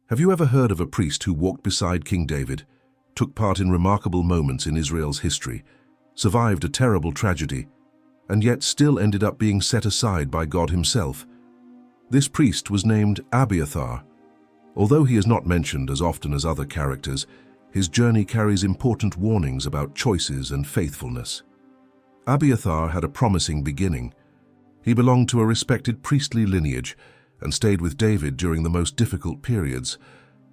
Have you ever heard of a priest who walked beside King David, took part in remarkable moments in Israel's history, survived a terrible tragedy, and yet still ended up being set aside by God himself? This priest was named Abiathar. Although he is not mentioned as often as other characters, his journey carries important warnings about choices and faithfulness. Abiathar had a promising beginning. He belonged to a respected priestly lineage and stayed with David during the most difficult periods,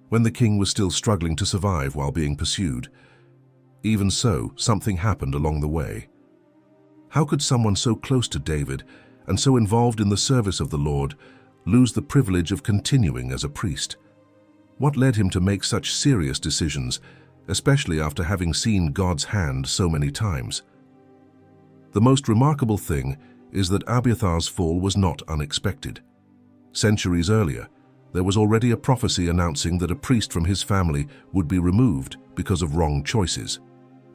when the king was still struggling to survive while being pursued. Even so, something happened along the way. How could someone so close to David and so involved in the service of the Lord lose the privilege of continuing as a priest? What led him to make such serious decisions, especially after having seen God's hand so many times? The most remarkable thing is that Abiathar's fall was not unexpected. Centuries earlier, there was already a prophecy announcing that a priest from his family would be removed because of wrong choices,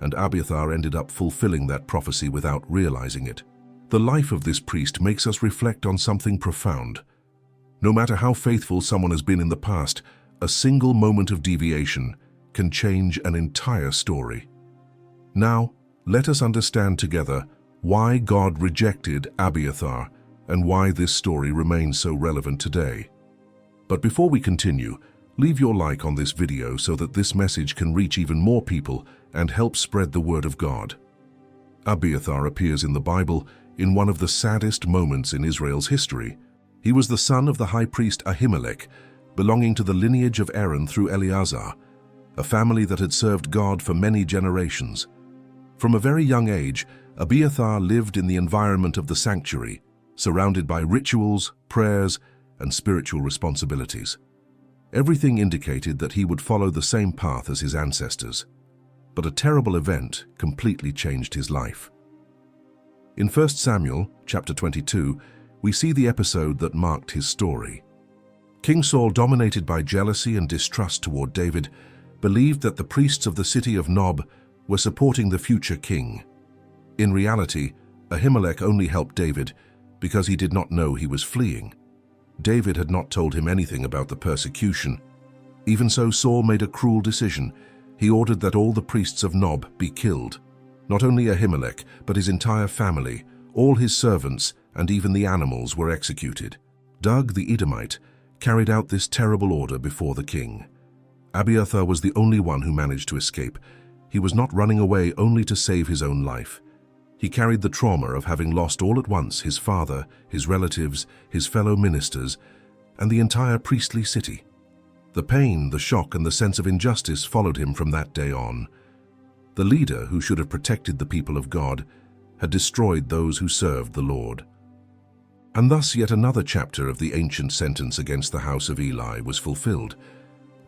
and Abiathar ended up fulfilling that prophecy without realizing it. The life of this priest makes us reflect on something profound. No matter how faithful someone has been in the past, a single moment of deviation can change an entire story. Now, let us understand together why God rejected Abiathar and why this story remains so relevant today. But before we continue, leave your like on this video so that this message can reach even more people and help spread the word of God. Abiathar appears in the Bible in one of the saddest moments in Israel's history. He was the son of the high priest Ahimelech, belonging to the lineage of Aaron through Eleazar, a family that had served God for many generations. From a very young age, Abiathar lived in the environment of the sanctuary, surrounded by rituals, prayers, and spiritual responsibilities. Everything indicated that he would follow the same path as his ancestors. But a terrible event completely changed his life. In 1 Samuel, chapter 22, we see the episode that marked his story. King Saul, dominated by jealousy and distrust toward David, believed that the priests of the city of Nob were supporting the future king. In reality, Ahimelech only helped David because he did not know he was fleeing. David had not told him anything about the persecution. Even so, Saul made a cruel decision. He ordered that all the priests of Nob be killed. Not only Ahimelech, but his entire family, all his servants, and even the animals were executed. Doeg the Edomite carried out this terrible order before the king. Abiathar was the only one who managed to escape. He was not running away only to save his own life. He carried the trauma of having lost all at once his father, his relatives, his fellow ministers, and the entire priestly city. The pain, the shock, and the sense of injustice followed him from that day on. The leader who should have protected the people of God had destroyed those who served the Lord. And thus yet another chapter of the ancient sentence against the house of Eli was fulfilled.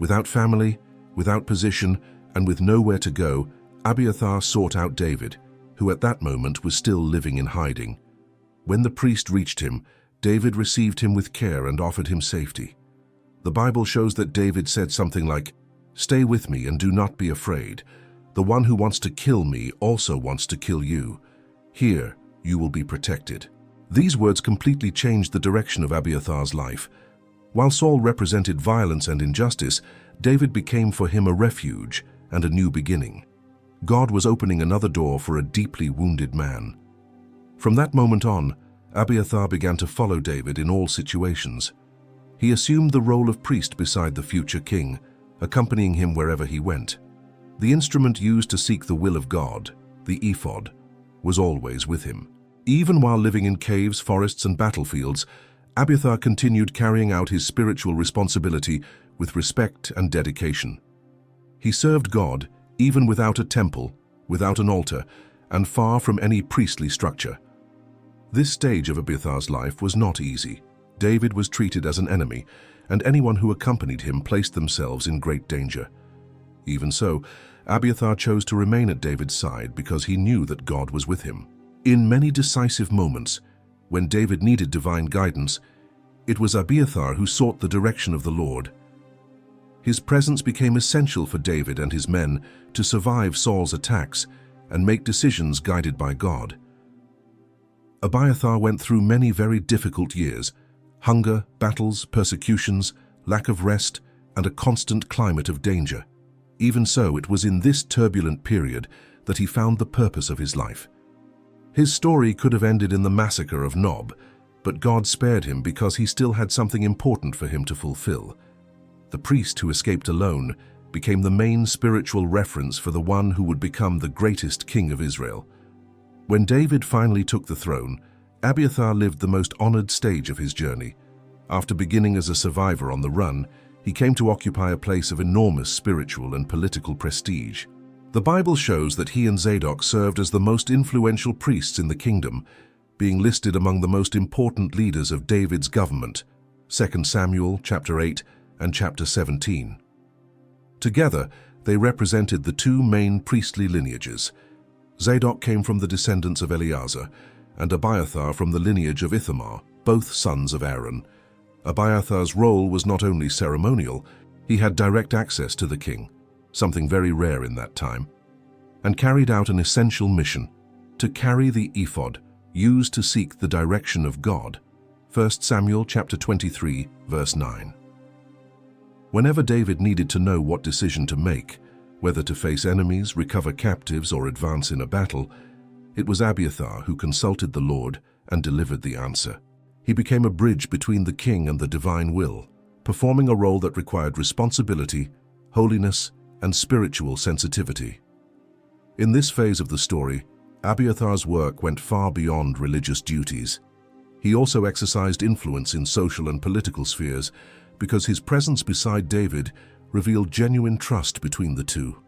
Without family, without position, and with nowhere to go, Abiathar sought out David, who at that moment was still living in hiding. When the priest reached him, David received him with care and offered him safety. The Bible shows that David said something like, "Stay with me and do not be afraid. The one who wants to kill me also wants to kill you. Here, you will be protected." These words completely changed the direction of Abiathar's life. While Saul represented violence and injustice, David became for him a refuge and a new beginning. God was opening another door for a deeply wounded man. From that moment on, Abiathar began to follow David in all situations. He assumed the role of priest beside the future king, accompanying him wherever he went. The instrument used to seek the will of God, the ephod, was always with him. Even while living in caves, forests, and battlefields, Abiathar continued carrying out his spiritual responsibility with respect and dedication. He served God even without a temple, without an altar, and far from any priestly structure. This stage of Abiathar's life was not easy. David was treated as an enemy, and anyone who accompanied him placed themselves in great danger. Even so, Abiathar chose to remain at David's side because he knew that God was with him. In many decisive moments, when David needed divine guidance, it was Abiathar who sought the direction of the Lord. His presence became essential for David and his men to survive Saul's attacks and make decisions guided by God. Abiathar went through many very difficult years: hunger, battles, persecutions, lack of rest, and a constant climate of danger. Even so, it was in this turbulent period that he found the purpose of his life. His story could have ended in the massacre of Nob, but God spared him because he still had something important for him to fulfill. The priest who escaped alone became the main spiritual reference for the one who would become the greatest king of Israel. When David finally took the throne, Abiathar lived the most honored stage of his journey. After beginning as a survivor on the run, he came to occupy a place of enormous spiritual and political prestige. The Bible shows that he and Zadok served as the most influential priests in the kingdom, being listed among the most important leaders of David's government, 2 Samuel chapter 8 and chapter 17. Together, they represented the two main priestly lineages. Zadok came from the descendants of Eleazar, and Abiathar from the lineage of Ithamar, both sons of Aaron. Abiathar's role was not only ceremonial, he had direct access to the king, something very rare in that time, and carried out an essential mission, to carry the ephod, used to seek the direction of God. 1 Samuel chapter 23, verse 9. Whenever David needed to know what decision to make, whether to face enemies, recover captives, or advance in a battle, it was Abiathar who consulted the Lord and delivered the answer. He became a bridge between the king and the divine will, performing a role that required responsibility, holiness, and spiritual sensitivity. In this phase of the story, Abiathar's work went far beyond religious duties. He also exercised influence in social and political spheres because his presence beside David revealed genuine trust between the two.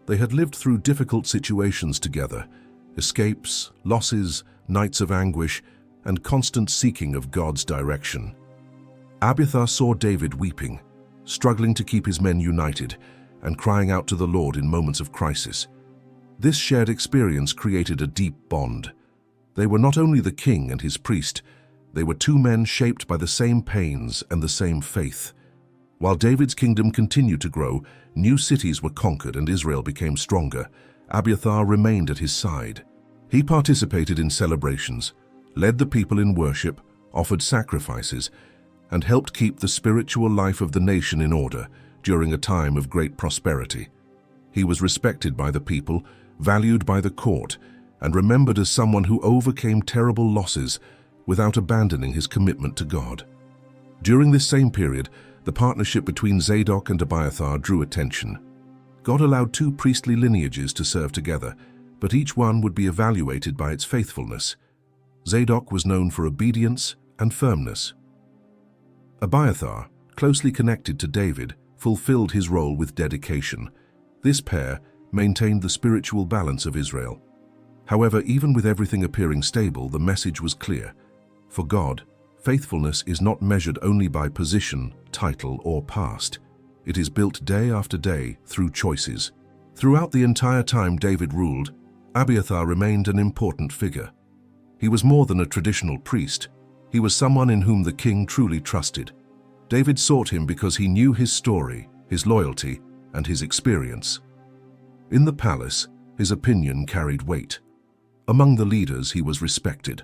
They had lived through difficult situations together, escapes, losses, nights of anguish, and constant seeking of God's direction. Abiathar saw David weeping, struggling to keep his men united, and crying out to the Lord in moments of crisis. This shared experience created a deep bond. They were not only the king and his priest, they were two men shaped by the same pains and the same faith. While David's kingdom continued to grow, new cities were conquered and Israel became stronger. Abiathar remained at his side. He participated in celebrations, led the people in worship, offered sacrifices, and helped keep the spiritual life of the nation in order during a time of great prosperity. He was respected by the people, valued by the court, and remembered as someone who overcame terrible losses without abandoning his commitment to God. During this same period, the partnership between Zadok and Abiathar drew attention. God allowed two priestly lineages to serve together, but each one would be evaluated by its faithfulness. Zadok was known for obedience and firmness. Abiathar, closely connected to David, fulfilled his role with dedication. This pair maintained the spiritual balance of Israel. However, even with everything appearing stable, the message was clear. For God, faithfulness is not measured only by position, title, or past. It is built day after day through choices. Throughout the entire time David ruled, Abiathar remained an important figure. He was more than a traditional priest. He was someone in whom the king truly trusted. David sought him because he knew his story, his loyalty, and his experience. In the palace, his opinion carried weight. Among the leaders, he was respected.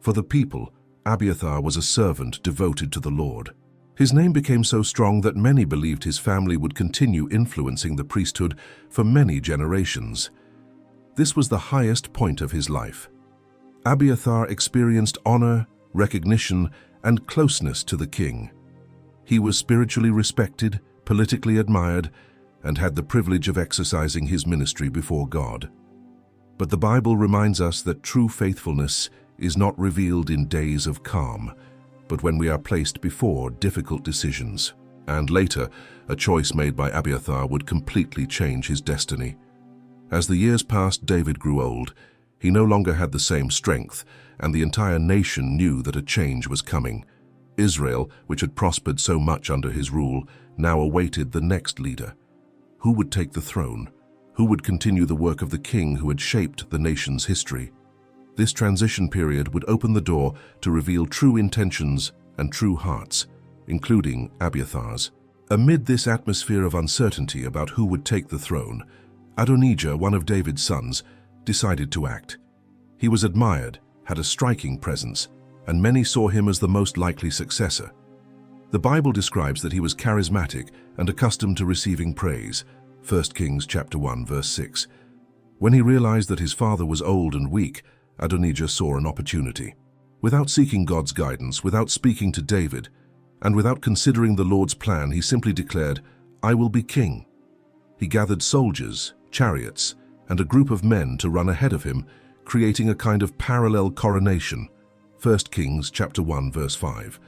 For the people, Abiathar was a servant devoted to the Lord. His name became so strong that many believed his family would continue influencing the priesthood for many generations. This was the highest point of his life. Abiathar experienced honor, recognition, and closeness to the king. He was spiritually respected, politically admired, and had the privilege of exercising his ministry before God. But the Bible reminds us that true faithfulness is not revealed in days of calm, but when we are placed before difficult decisions. And later, a choice made by Abiathar would completely change his destiny. As the years passed, David grew old. He no longer had the same strength, and the entire nation knew that a change was coming. Israel, which had prospered so much under his rule, now awaited the next leader. Who would take the throne? Who would continue the work of the king who had shaped the nation's history? This transition period would open the door to reveal true intentions and true hearts, including Abiathar's. Amid this atmosphere of uncertainty about who would take the throne, Adonijah, one of David's sons, decided to act. He was admired, had a striking presence, and many saw him as the most likely successor. The Bible describes that he was charismatic and accustomed to receiving praise. 1 Kings chapter 1, verse 6. When he realized that his father was old and weak, Adonijah saw an opportunity. Without seeking God's guidance, without speaking to David, and without considering the Lord's plan, he simply declared, "I will be king." He gathered soldiers, chariots, and a group of men to run ahead of him, creating a kind of parallel coronation. 1 Kings chapter 1, verse 5.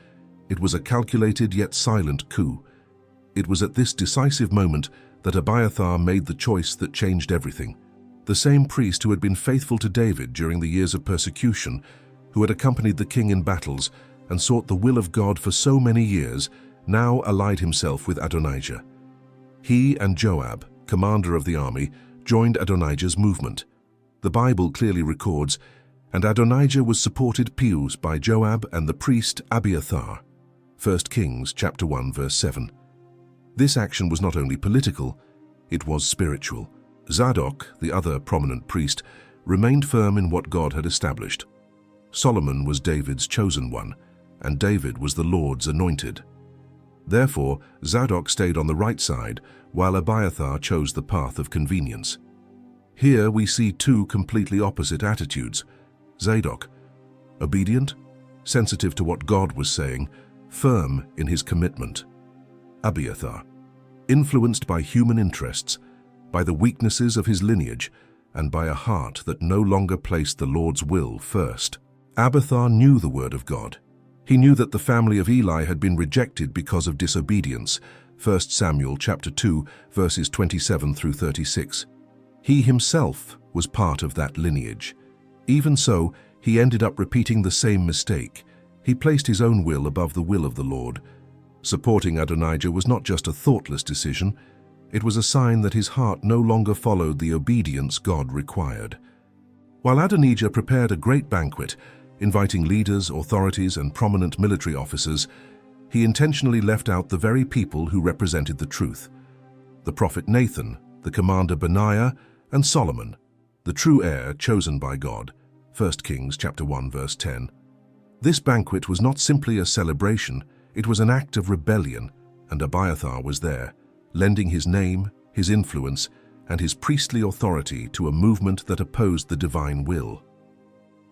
It was a calculated yet silent coup. It was at this decisive moment that Abiathar made the choice that changed everything. The same priest who had been faithful to David during the years of persecution, who had accompanied the king in battles and sought the will of God for so many years, now allied himself with Adonijah. He and Joab, commander of the army, joined Adonijah's movement. The Bible clearly records, and Adonijah was supported pious by Joab and the priest Abiathar. 1 Kings chapter 1, verse 7. This action was not only political, it was spiritual. Zadok, the other prominent priest, remained firm in what God had established. Solomon was David's chosen one, and David was the Lord's anointed. Therefore, Zadok stayed on the right side, while Abiathar chose the path of convenience. Here we see two completely opposite attitudes. Zadok, obedient, sensitive to what God was saying, firm in his commitment. Abiathar, influenced by human interests, by the weaknesses of his lineage, and by a heart that no longer placed the Lord's will first. Abiathar knew the word of God. He knew that the family of Eli had been rejected because of disobedience. 1 Samuel chapter 2, verses 27 through 36. He himself was part of that lineage. Even so, he ended up repeating the same mistake. He placed his own will above the will of the Lord. Supporting Adonijah was not just a thoughtless decision, it was a sign that his heart no longer followed the obedience God required. While Adonijah prepared a great banquet, inviting leaders, authorities, and prominent military officers, he intentionally left out the very people who represented the truth: the prophet Nathan, the commander Benaiah, and Solomon, the true heir chosen by God. 1 Kings chapter 1, verse 10. This banquet was not simply a celebration, it was an act of rebellion, and Abiathar was there, lending his name, his influence, and his priestly authority to a movement that opposed the divine will.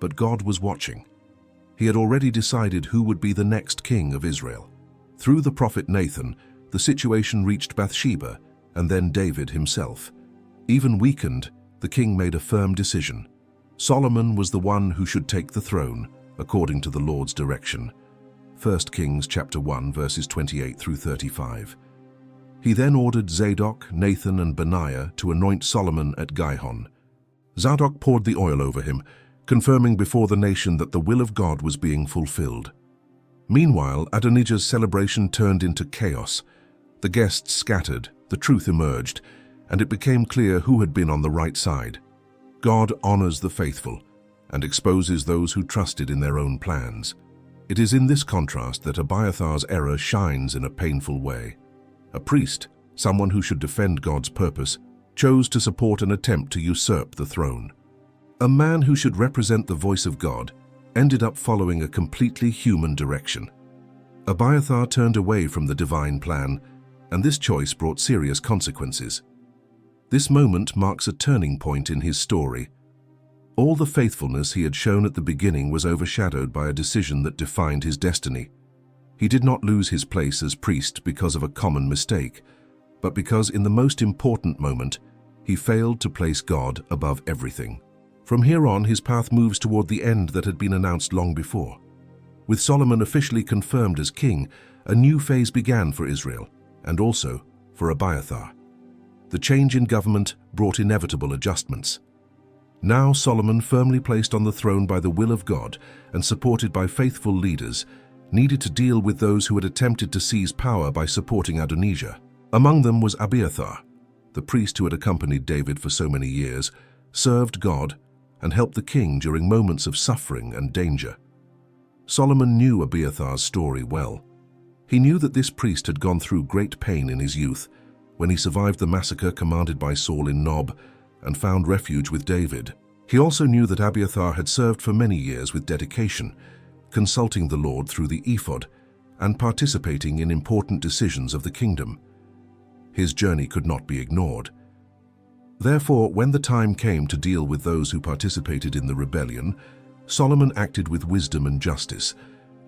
But God was watching. He had already decided who would be the next king of Israel. Through the prophet Nathan, the situation reached Bathsheba, and then David himself. Even weakened, the king made a firm decision. Solomon was the one who should take the throne, according to the Lord's direction. 1 Kings chapter 1, verses 28 through 35. He then ordered Zadok, Nathan, and Benaiah to anoint Solomon at Gihon. Zadok poured the oil over him, confirming before the nation that the will of God was being fulfilled. Meanwhile, Adonijah's celebration turned into chaos. The guests scattered, the truth emerged, and it became clear who had been on the right side. God honors the faithful and exposes those who trusted in their own plans. It is in this contrast that Abiathar's error shines in a painful way. A priest, someone who should defend God's purpose, chose to support an attempt to usurp the throne. A man who should represent the voice of God ended up following a completely human direction. Abiathar turned away from the divine plan, and this choice brought serious consequences. This moment marks a turning point in his story. All the faithfulness he had shown at the beginning was overshadowed by a decision that defined his destiny. He did not lose his place as priest because of a common mistake, but because in the most important moment, he failed to place God above everything. From here on, his path moves toward the end that had been announced long before. With Solomon officially confirmed as king, a new phase began for Israel, and also for Abiathar. The change in government brought inevitable adjustments. Now Solomon, firmly placed on the throne by the will of God and supported by faithful leaders, needed to deal with those who had attempted to seize power by supporting Adonijah. Among them was Abiathar, the priest who had accompanied David for so many years, served God, and helped the king during moments of suffering and danger. Solomon knew Abiathar's story well. He knew that this priest had gone through great pain in his youth, when he survived the massacre commanded by Saul in Nob and found refuge with David. He also knew that Abiathar had served for many years with dedication, consulting the Lord through the ephod and participating in important decisions of the kingdom. His journey could not be ignored. Therefore, when the time came to deal with those who participated in the rebellion, Solomon acted with wisdom and justice,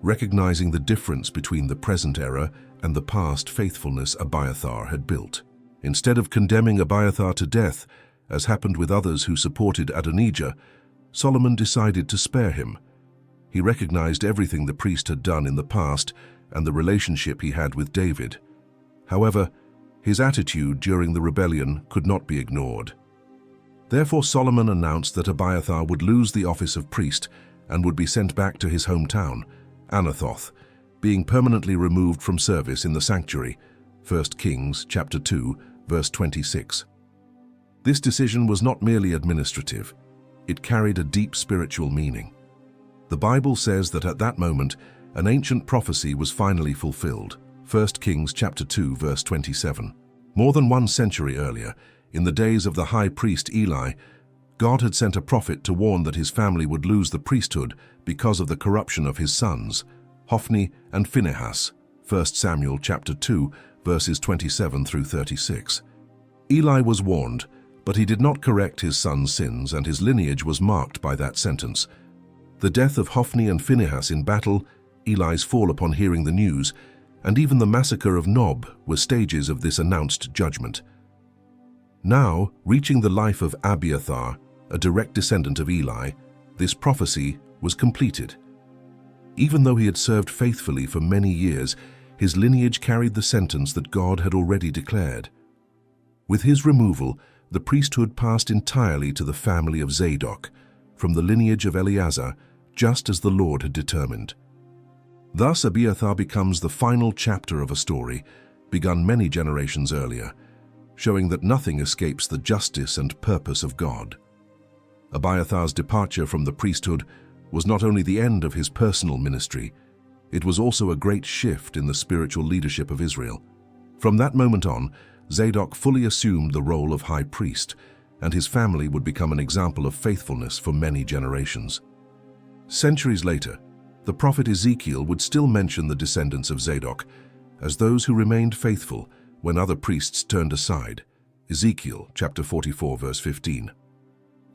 recognizing the difference between the present era and the past faithfulness Abiathar had built. Instead of condemning Abiathar to death, as happened with others who supported Adonijah, Solomon decided to spare him. He recognized everything the priest had done in the past and the relationship he had with David. However, his attitude during the rebellion could not be ignored. Therefore, Solomon announced that Abiathar would lose the office of priest and would be sent back to his hometown, Anathoth, being permanently removed from service in the sanctuary, 1 Kings chapter 2, verse 26. This decision was not merely administrative. It carried a deep spiritual meaning. The Bible says that at that moment, an ancient prophecy was finally fulfilled, 1 Kings chapter 2, verse 27. More than 1 century earlier, in the days of the high priest Eli, God had sent a prophet to warn that his family would lose the priesthood because of the corruption of his sons, Hophni and Phinehas, 1 Samuel chapter 2, verses 27 through 36. Eli was warned, but he did not correct his son's sins, and his lineage was marked by that sentence. The death of Hophni and Phinehas in battle, Eli's fall upon hearing the news, and even the massacre of Nob were stages of this announced judgment. Now, reaching the life of Abiathar, a direct descendant of Eli, this prophecy was completed. Even though he had served faithfully for many years, his lineage carried the sentence that God had already declared. With his removal, the priesthood passed entirely to the family of Zadok, from the lineage of Eleazar, just as the Lord had determined. Thus, Abiathar becomes the final chapter of a story begun many generations earlier, showing that nothing escapes the justice and purpose of God. Abiathar's departure from the priesthood was not only the end of his personal ministry, it was also a great shift in the spiritual leadership of Israel. From that moment on, Zadok fully assumed the role of high priest, and his family would become an example of faithfulness for many generations. Centuries later, the prophet Ezekiel would still mention the descendants of Zadok as those who remained faithful when other priests turned aside. Ezekiel chapter 44, verse 15.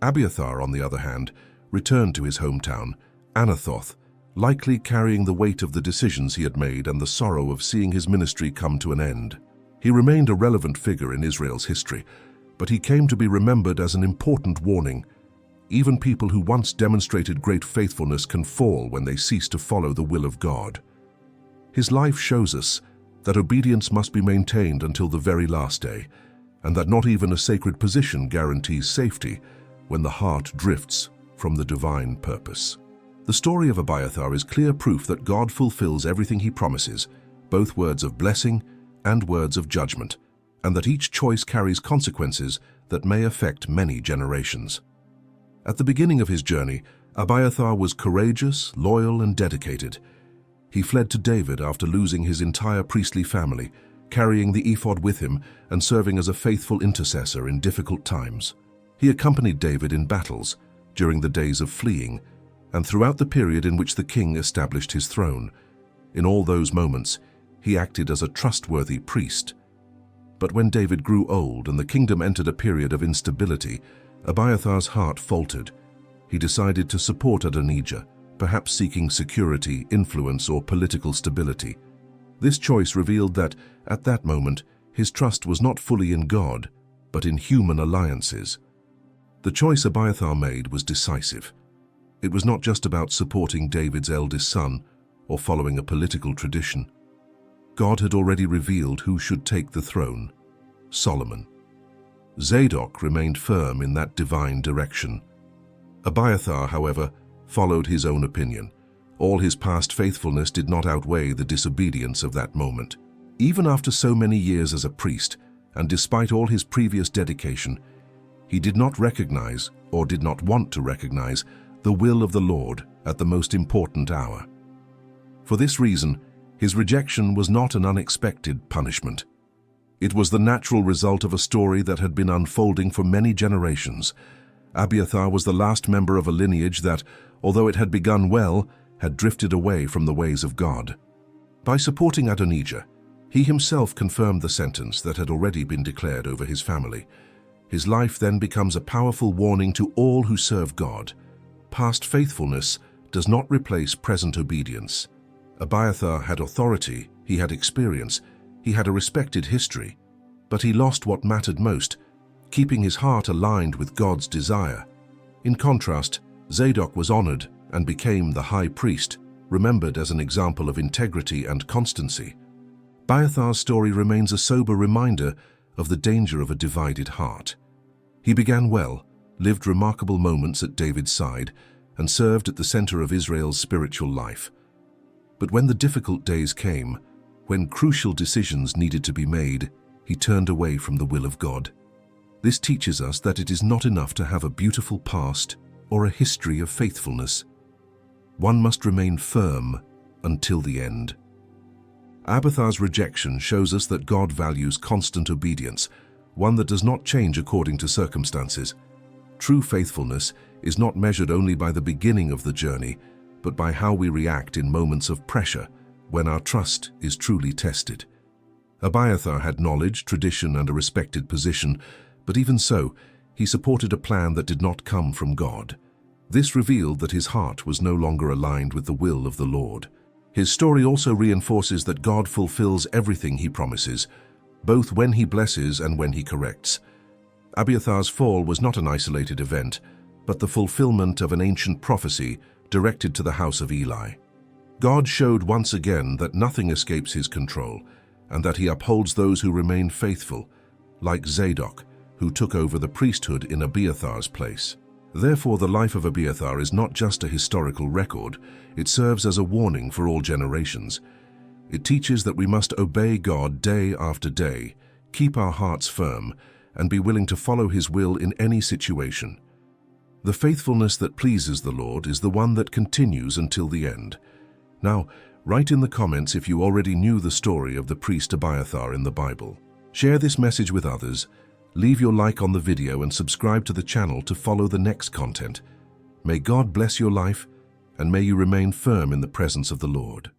Abiathar, on the other hand, returned to his hometown, Anathoth, likely carrying the weight of the decisions he had made and the sorrow of seeing his ministry come to an end. He remained a relevant figure in Israel's history, but he came to be remembered as an important warning. Even people who once demonstrated great faithfulness can fall when they cease to follow the will of God. His life shows us that obedience must be maintained until the very last day, and that not even a sacred position guarantees safety when the heart drifts from the divine purpose. The story of Abiathar is clear proof that God fulfills everything he promises, both words of blessing and words of judgment, and that each choice carries consequences that may affect many generations. At the beginning of his journey, Abiathar was courageous, loyal, and dedicated. He fled to David after losing his entire priestly family, carrying the ephod with him and serving as a faithful intercessor in difficult times. He accompanied David in battles, during the days of fleeing, and throughout the period in which the king established his throne. In all those moments, he acted as a trustworthy priest. But when David grew old and the kingdom entered a period of instability, Abiathar's heart faltered. He decided to support Adonijah, perhaps seeking security, influence, or political stability. This choice revealed that, at that moment, his trust was not fully in God, but in human alliances. The choice Abiathar made was decisive. It was not just about supporting David's eldest son or following a political tradition. God had already revealed who should take the throne: Solomon. Zadok remained firm in that divine direction. Abiathar, however, followed his own opinion. All his past faithfulness did not outweigh the disobedience of that moment. Even after so many years as a priest, and despite all his previous dedication, he did not recognize, or did not want to recognize, the will of the Lord at the most important hour. For this reason, his rejection was not an unexpected punishment. It was the natural result of a story that had been unfolding for many generations. Abiathar was the last member of a lineage that, although it had begun well, had drifted away from the ways of God. By supporting Adonijah, he himself confirmed the sentence that had already been declared over his family. His life then becomes a powerful warning to all who serve God. Past faithfulness does not replace present obedience. Abiathar had authority, he had experience, he had a respected history, but he lost what mattered most, keeping his heart aligned with God's desire. In contrast, Zadok was honored and became the high priest, remembered as an example of integrity and constancy. Abiathar's story remains a sober reminder of the danger of a divided heart. He began well, lived remarkable moments at David's side, and served at the center of Israel's spiritual life. But when the difficult days came, when crucial decisions needed to be made, he turned away from the will of God. This teaches us that it is not enough to have a beautiful past or a history of faithfulness. One must remain firm until the end. Abiathar's rejection shows us that God values constant obedience, one that does not change according to circumstances. True faithfulness is not measured only by the beginning of the journey, but by how we react in moments of pressure, when our trust is truly tested. Abiathar had knowledge, tradition, and a respected position, but even so, he supported a plan that did not come from God. This revealed that his heart was no longer aligned with the will of the Lord. His story also reinforces that God fulfills everything he promises, both when he blesses and when he corrects. Abiathar's fall was not an isolated event, but the fulfillment of an ancient prophecy directed to the house of Eli. God showed once again that nothing escapes his control, and that he upholds those who remain faithful, like Zadok, who took over the priesthood in Abiathar's place. Therefore, the life of Abiathar is not just a historical record, it serves as a warning for all generations. It teaches that we must obey God day after day, keep our hearts firm, and be willing to follow his will in any situation. The faithfulness that pleases the Lord is the one that continues until the end. Now, write in the comments if you already knew the story of the priest Abiathar in the Bible. Share this message with others, leave your like on the video and subscribe to the channel to follow the next content. May God bless your life, and may you remain firm in the presence of the Lord.